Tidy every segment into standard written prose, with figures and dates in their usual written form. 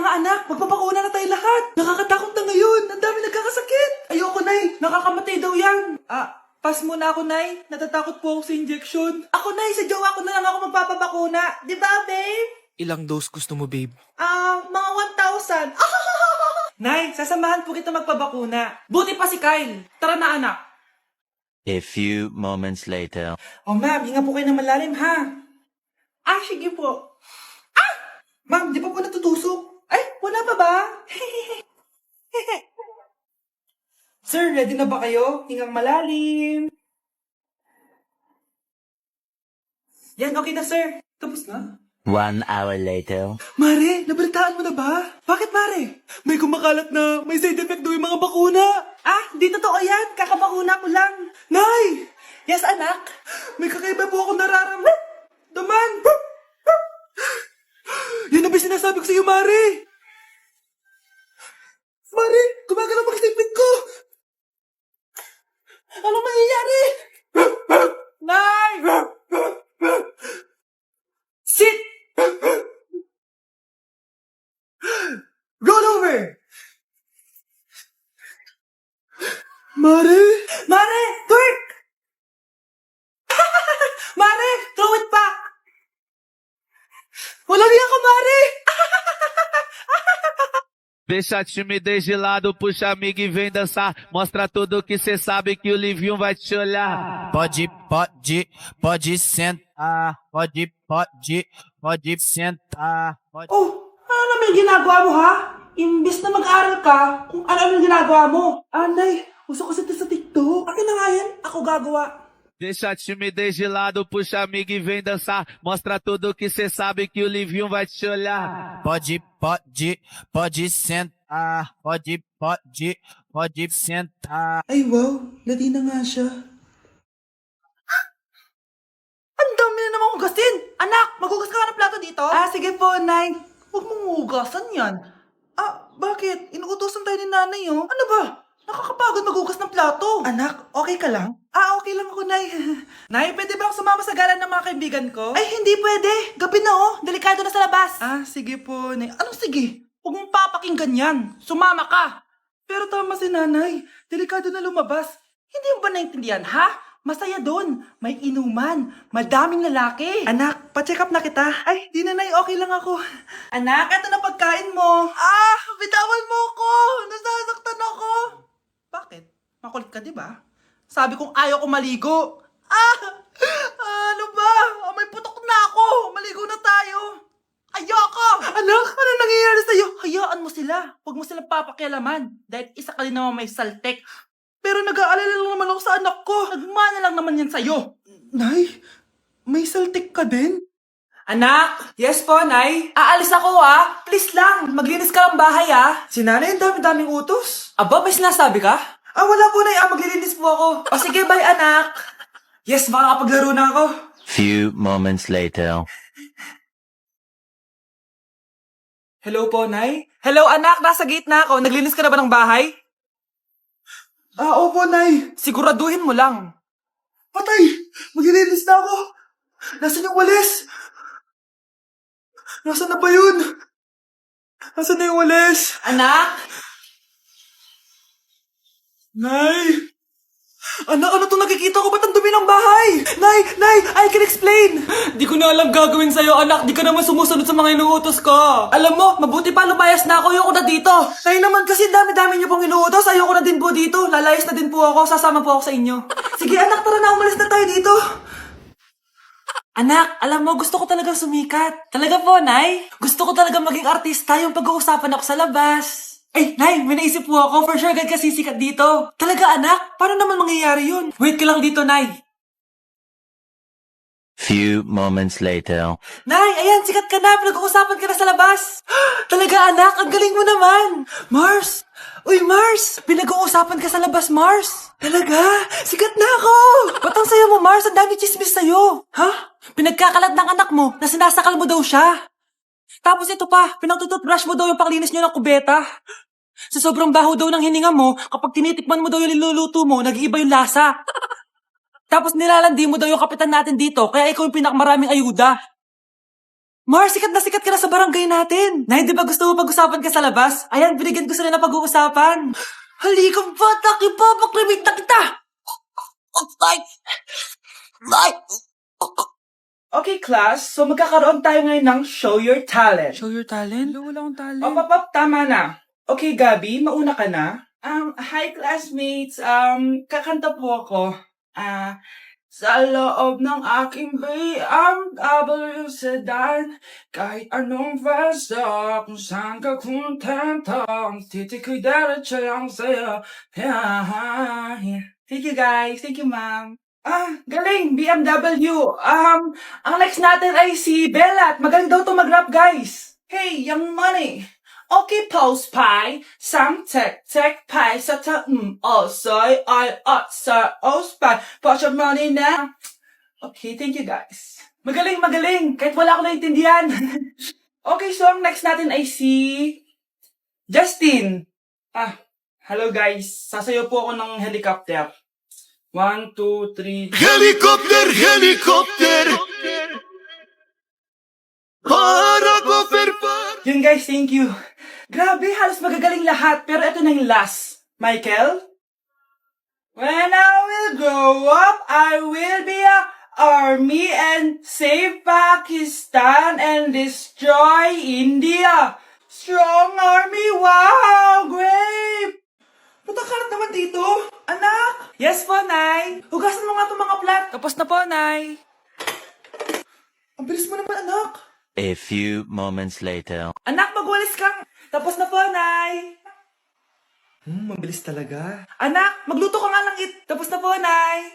mga anak, magpapakuna na tayo lahat. Nakakatakot na ngayon. Ang dami nagkakasakit. Ayoko, Nay. Nakakamatay daw yan. Pass muna ako, Nay. Natatakot po ako sa injection. Ako, Nay. Sa jowa ko na lang ako magpapabakuna. Di ba, babe? Ilang dose gusto mo, babe? Mga 1,000. Nay, sasamahan po kita magpabakuna. Buti pa si Kyle. Tara na, anak. A few moments later. Oh, ma'am, hinga po kayo ng malalim, ha? Sige po. Ma'am, di pa po natutusok? Ay, wala pa ba? Sir, ready na ba kayo? Hingang malalim. Yan, okay na, sir. Tapos na? 1 hour later. Mare, nabalitaan mo na ba? Bakit, Mare? May kumakalat na may side effect daw yung mga bakuna. Di totoo yan. Kakabakuna ko lang. Nay! Yes, anak? May kakaiba po ako nararamdaman. Yan ang ba sinasabi ko sa'yo, Mare? Mare, gumagalaw mag-isipin ko. Ano mangyayari? Nay! Sit! Roll over! Mare! Mare! Twerk! Mare! Throw it back! Walang iya ka, Mare! Deixa a timidez de lado, puxa amigo e vem dançar. Mostra tudo que cê sabe que o Livinho vai te olhar. Pode sentar. Pode sentar. Oh, ano naman yung ginagawa mo, ha? Imbis na mag-aral ka, kung ano-ano yung ginagawa mo. Nay, uso kasi ito sa TikTok. Akin na nga yan, ako gagawa. Deixa a timidez de lado, puxa amigo e vem dançar. Mostra tudo que cê sabe que o Livinho vai te olhar. Pode sentar. Pode sentar. Ay, wow, Latina nga siya. Ang dami na namang hugasin! Anak, maghugas ka ng plato dito? Sige po, Nay. Huwag mong hugasan yan. Bakit? Inuutosan tayo ni Nanay, oh. Ano ba? Nakakapagod maghugas ng plato. Anak, okay ka lang? Okay lang ako, Nay. Nay, pwede ba akong sumama sa gala ng mga kaibigan ko? Ay, hindi pwede. Gabi na, oh. Delikado na sa labas. Sige po, Nay. Anong sige? Huwag mong papakinggan yan. Sumama ka. Pero tama si Nanay. Delikado na lumabas. Hindi mo ba naintindihan, ha? Masaya doon. May inuman. Madaming lalaki. Anak, pa-check up na kita. Ay, di na, Nay. Okay lang ako. Anak, eto na pagkain mo. Bitawan mo ako. Nasasaktan ako. Bakit? Makulit ka, di ba? Sabi kong ayaw ko maligo. Ano ba? May putok na ako. Maligo na tayo. Ayoko! Anak, ano nangyayari sa'yo? Hayaan mo sila. Huwag mo silang papakialaman. Dahil isa ka din naman may saltek. Pero nag-aalala lang naman ako sa anak ko. Nagmana lang naman yan sa'yo. Nay, may saltik ka din? Anak! Yes po, Nay. Aalis ako, Please lang, maglinis ka ng bahay, Si Nanay, ang dami-daming utos. Aba, may sinasabi ka? Wala po, Nay. Maglilinis po ako. Sige, bye, anak. Yes, makakapaglaro na ako. Few moments later. Hello po, Nay. Hello, anak. Nasa gate na ako. Naglinis ka na ba ng bahay? Opo, Nay. Siguraduhin mo lang. Patay! Maglilinis na ako. Nasaan yung walis? Nasaan na ba yun? Nasaan na yung walis? Anak? Nay! Anak, ano itong nakikita ko? Ba't ang dumi ng bahay? Nay! I can explain! Di ko na alam gagawin sa'yo, anak. Di ka naman sumusunod sa mga inuutos ko. Alam mo, mabuti pa lumayas na ako. Ayoko na dito. Nay naman kasi dami-dami niyo pong inuutos. Ayoko na din po dito. Lalayas na din po ako. Sasama po ako sa inyo. Sige, anak, tara na. Umalis na tayo dito. Anak, alam mo, gusto ko talagang sumikat. Talaga po, Nay? Gusto ko talagang maging artista yung pag-uusapan ako sa labas. Ay, Nay, may naisip po ako. For sure, agad ka sisikat dito. Talaga, anak? Paano naman mangyayari yun? Wait ka lang dito, Nay. Few moments later. Nay, ayan, sikat ka na. Pinag-uusapan ka na sa labas. Talaga, anak? Ang galing mo naman. Mars! Uy, Mars! Pinag-uusapan ka sa labas, Mars. Talaga? Sikat na ako. Ba't ang sayo mo, Mars? Ang dami chismis sa'yo. Pinagkakalat ng anak mo na sinasakal mo daw siya. Tapos ito pa, pinagtututbrush mo daw yung panglinis nyo ng kubeta. Sa sobrang baho daw ng hininga mo, kapag tinitikman mo daw yung niluluto mo, nag-iiba yung lasa. Tapos nilalandi mo daw yung kapitan natin dito, kaya ikaw yung pinakamaraming ayuda. Mar, sikat ka na sa barangay natin. Nay, di ba gusto mo pag-usapan ka sa labas? Ayan, binigyan ko sila na pag-uusapan. Halika, bata, ipapaklimit na kita! Okay, class. So, magkakaroon tayo ngayon ng Show Your Talent. Show your talent? Wala akong talent. Pop, tama na. Okay, Gabi, mauna ka na. Hi, classmates. Kakanta po ako. Sa loob ng aking BMW sedan, kahit anong pwesto, kung saan ka kontento, ang titik ko'y diretso lang sa'yo. Thank you, guys. Thank you, ma'am. Galing, BMW. Ang next natin ay si Bella at magaling daw to mag-rap, guys. Hey, Young Money. Okay, post pie, some tech pie, sa soy, sa spy, put your money now. Okay, thank you guys. Magaling, kahit wala ko naintindihan. Okay, so ang next natin ay si Justin. Hello guys, sasayaw po ako ng helicopter. 1, 2, 3. Helicopter, helicopter! Para ko Yun guys, thank you. Grabe, halos magagaling lahat. Pero ito na yung last. Michael? When I will grow up, I will be a army and save Pakistan and destroy India. Strong army, wow, great! Patakalat naman dito. Anak! Yes po, Nay. Hugasan mo nga itong mga plat. Tapos na po, Nay. Ang bilis mo naman, anak. A few moments later. Anak, magwalis kang. Tapos na po, Nay. Mabilis talaga. Anak, magluto ka nga ng Tapos na po, Nay.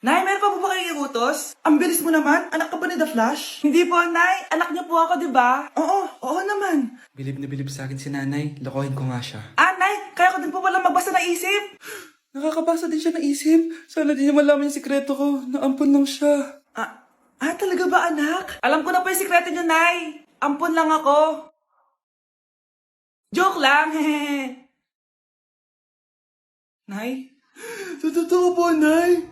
Nay, meron pa po ba kayong iutos? Ang bilis mo naman. Anak ka ba ni The Flash? Hindi po, Nay. Anak niyo po ako, di ba? Oo naman. Bilib na bilib sa akin si nanay. Lokohin ko nga siya. Nay, kaya ko din po pala magbasa na isip. Nakakabasa din siya ng isip. Sana di niya malaman yung sikreto ko. Naampon lang siya. Talaga ba, anak? Alam ko na po yung sikreto niyo, Nay. Ampun lang ako. Joke lang, hehe. Nay? Totoo po, Nay.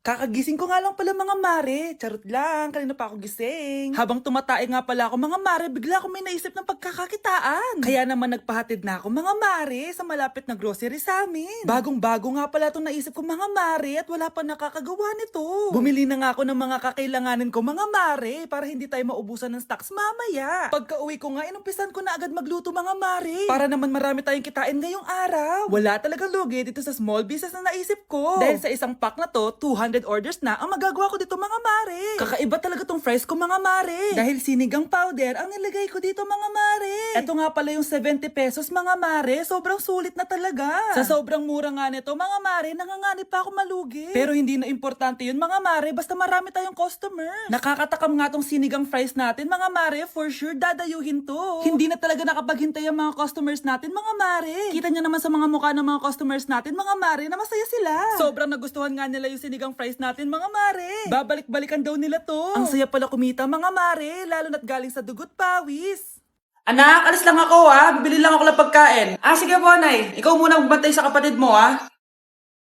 Kakagising ko nga lang pala mga mare. Charot lang, kanina pa ako gising. Habang tumatae nga pala ako mga mare, bigla ako may naisip ng pagkakakitaan. Kaya naman nagpahatid na ako mga mare sa malapit na grocery sa amin. Bagong-bago nga pala itong naisip ko mga mare at wala pa nakakagawa nito. Bumili na nga ako ng mga kakailanganin ko mga mare para hindi tayo maubusan ng stocks mamaya. Pagka uwi ko nga, inumpisan ko na agad magluto mga mare. Para naman marami tayong kitain ngayong araw. Wala talagang lugi dito sa small business na naisip ko. Dahil sa isang pack na to, 200 orders na ang magagawa ko dito mga mare. Kakaiba talaga tong fries ko mga mare. Dahil sinigang powder ang nilagay ko dito mga mare. Ito nga pala yung 70 pesos mga mare. Sobrang sulit na talaga. Sa sobrang mura nga nito mga mare, nanganganib pa ako malugi. Pero hindi na importante yun mga mare, basta marami tayong customers. Nakakatakam nga tong sinigang fries natin mga mare, for sure dadayuhin to. Hindi na talaga nakapaghintay ang mga customers natin mga mare. Kita niyo naman sa mga mukha ng mga customers natin mga mare na masaya sila. Sobrang nagustuhan nga nila yung sinigang fries natin mga mare. Babalik-balikan daw nila to. Ang saya pala kumita mga mare, lalo na't galing sa dugot pawis. Anak, alis lang ako bibili lang ako ng pagkain. Sige po, Nay. Ikaw muna magbantay sa kapatid mo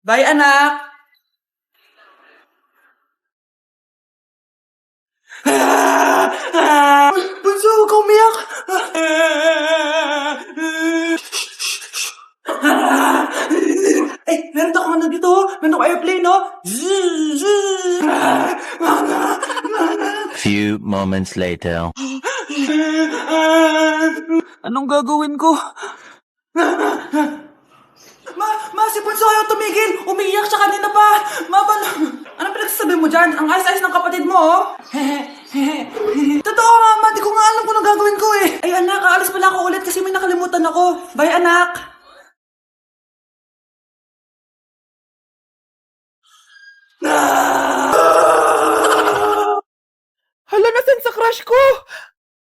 Bye, anak. Bunso, huwag ka umiyak. Meron ako ano dito. Meron ako airplane, Few moments later. Anong gagawin ko? Si Bunso ayaw tumigil. Umiiyak siya kanina pa. Anong pinagsasabi mo dyan? Ang ayos-ayos ng kapatid mo, Totoo, Mama. Di ko nga alam kung anong gagawin ko Ay, anak, aalis pala ako ulit kasi may nakalimutan ako. Bye, anak. Hala, nasan sa crush ko?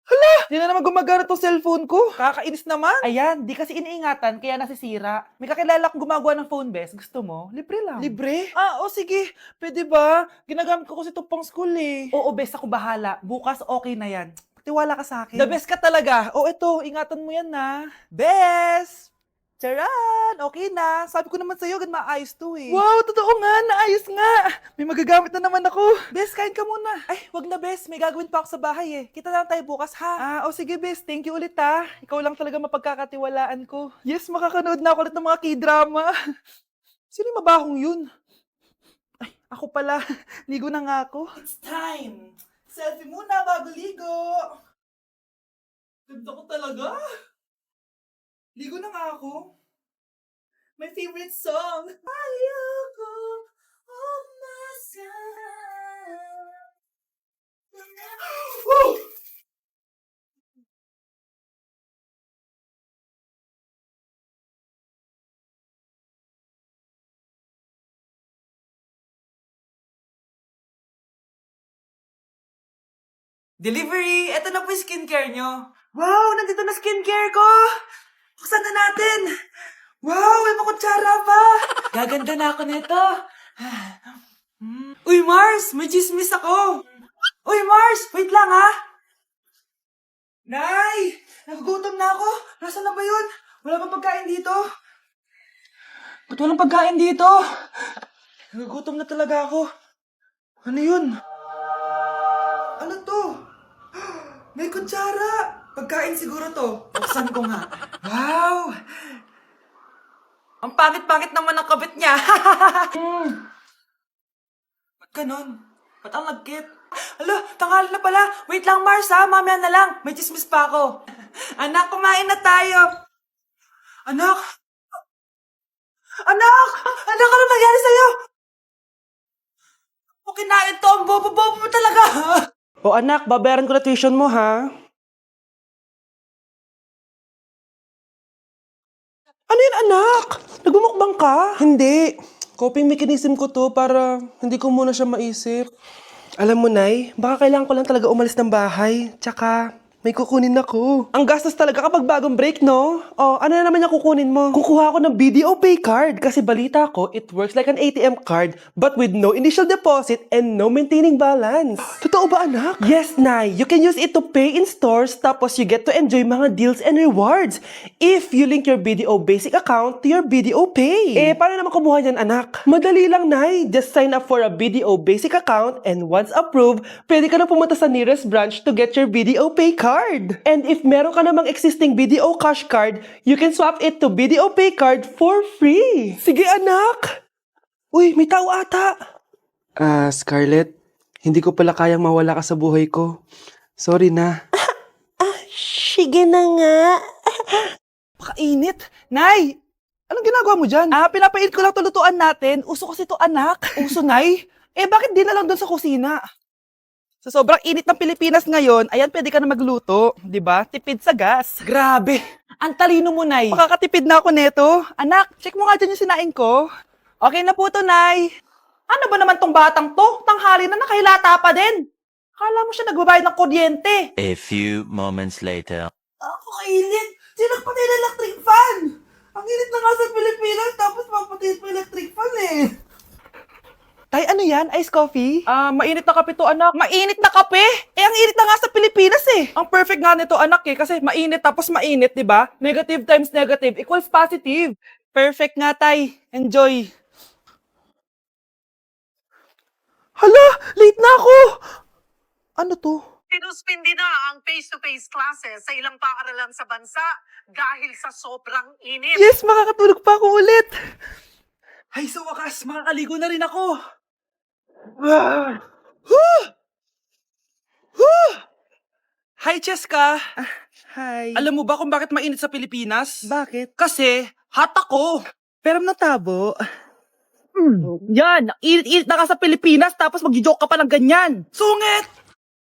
Hala! Di na naman gumagana tong cellphone ko. Kakainis naman. Ayan, di kasi iniingatan, kaya nasisira. May kakilala kong gumagawa ng phone best. Gusto mo? Libre lang. Libre? Sige. Pwede ba? Ginagamit ko kasi ito pang school Oo, best ako bahala. Bukas okay na yan. Tiwala ka sa akin. The best ka talaga. Ito, ingatan mo yan na. Best! Charan! Okay na. Sabi ko naman sa'yo, gan maayos to eh. Wow, totoo nga. Naayos nga. May magagamit na naman ako. Bes, kain ka muna. Ay, wag na Bes. May gagawin pa ako sa bahay eh. Kita na lang tayo bukas ha. Sige Bes. Thank you ulit ha. Ikaw lang talaga mapagkakatiwalaan ko. Yes, makakanood na ako ulit ng mga K-drama. Sino yung mabahong yun? Ay, ako pala. Ligo na nga ako. It's time. Selfie muna bago ligo. Ganda ko talaga. Ligo na nga ako. My favorite song. Ayoko of myself. Woo! Delivery! Ito na po yung skincare nyo. Wow! Nandito na skincare ko! Buksan na natin! Wow! May makutsara pa! Gaganda na ako nito. Uy, Mars! May chismis ako! Uy, Mars! Wait lang, ha? Nay! Nagugutom na ako! Nasaan na ba yun? Wala bang pagkain dito? Ba't walang pagkain dito? Nagugutom na talaga ako. Ano yun? Ano to? May kutsara! Pagkain siguro to. Buksan ko nga. Wow! Ang pangit-pangit naman ang kabit niya. Ba't ganon? Ba't ang lagkit? Alo, tanghali na pala. Wait lang, Mars ha. Mamaya na lang. May chismis pa ako. Anak, kumain na tayo. Anak! Anak! Anak, ano nangyari sa'yo? O kinain to. Ang bobo-bobo mo talaga. O anak, babayaran ko na tuition mo ha. Ano yun anak? Nagmumukbang ka? Hindi. Coping mechanism ko to para hindi ko muna siya maisip. Alam mo, Nay, baka kailangan ko lang talaga umalis ng bahay. Tsaka, may kukunin ako. Ang gastos talaga kapag bagong break, no? O, ano na naman yung kukunin mo? Kukuha ako ng BDO Pay card kasi balita ko, it works like an ATM card but with no initial deposit and no maintaining balance. Totoo ba, anak? Yes, Nay. You can use it to pay in stores tapos you get to enjoy mga deals and rewards if you link your BDO Basic account to your BDO Pay. Eh, paano naman kumuha yan, anak? Madali lang, Nay. Just sign up for a BDO Basic account and once approved, pwede ka na pumunta sa nearest branch to get your BDO Pay card. And if meron ka namang existing BDO Cash card, you can swap it to BDO Pay card for free. Sige, anak! Uy, may tao ata. Scarlett, hindi ko pala kayang mawala ka sa buhay ko. Sorry na. Sige na nga. Pakainit. Nay! Anong ginagawa mo dyan? Pinapainit ko lang to lutuan natin. Uso kasi to, anak. Uso, Nay? Eh, bakit di na lang doon sa kusina? Sa sobrang init ng Pilipinas ngayon, ayan, pwede ka na magluto. Di ba? Tipid sa gas. Grabe! Ang talino mo, Nay. Makakatipid na ako neto. Anak, check mo nga dyan yung sinain ko. Okay na po to, Nay. Ano ba naman tong batang to? Tanghali na nakahilata pa din. Akala mo siya nagbabayad ng kuryente. A few moments later. Ako kainit. Sinagpatay na electric fan. Ang init na nga sa Pilipinas, tapos mapatay pa electric fan eh. Tay, ano yan? Ice coffee? Mainit na kape to, anak. Mainit na kape? Eh, ang init na nga sa Pilipinas eh. Ang perfect nga nito, anak eh, kasi mainit tapos mainit, di ba? Negative times negative equals positive. Perfect nga, Tay. Enjoy. Hala, late na ako. Ano to? Sinuspindi na ang face-to-face classes sa ilang paaralan sa bansa dahil sa sobrang init. Yes, makakatulog pa ako ulit. Ay, sa wakas, makakaligo na rin ako. Hi, Cheska. Hi. Alam mo ba kung bakit mainit sa Pilipinas? Bakit? Kasi, hot ako. Pero natabo. Yan, init-init na ka sa Pilipinas tapos mag-joke ka pa ng ganyan. Sungit!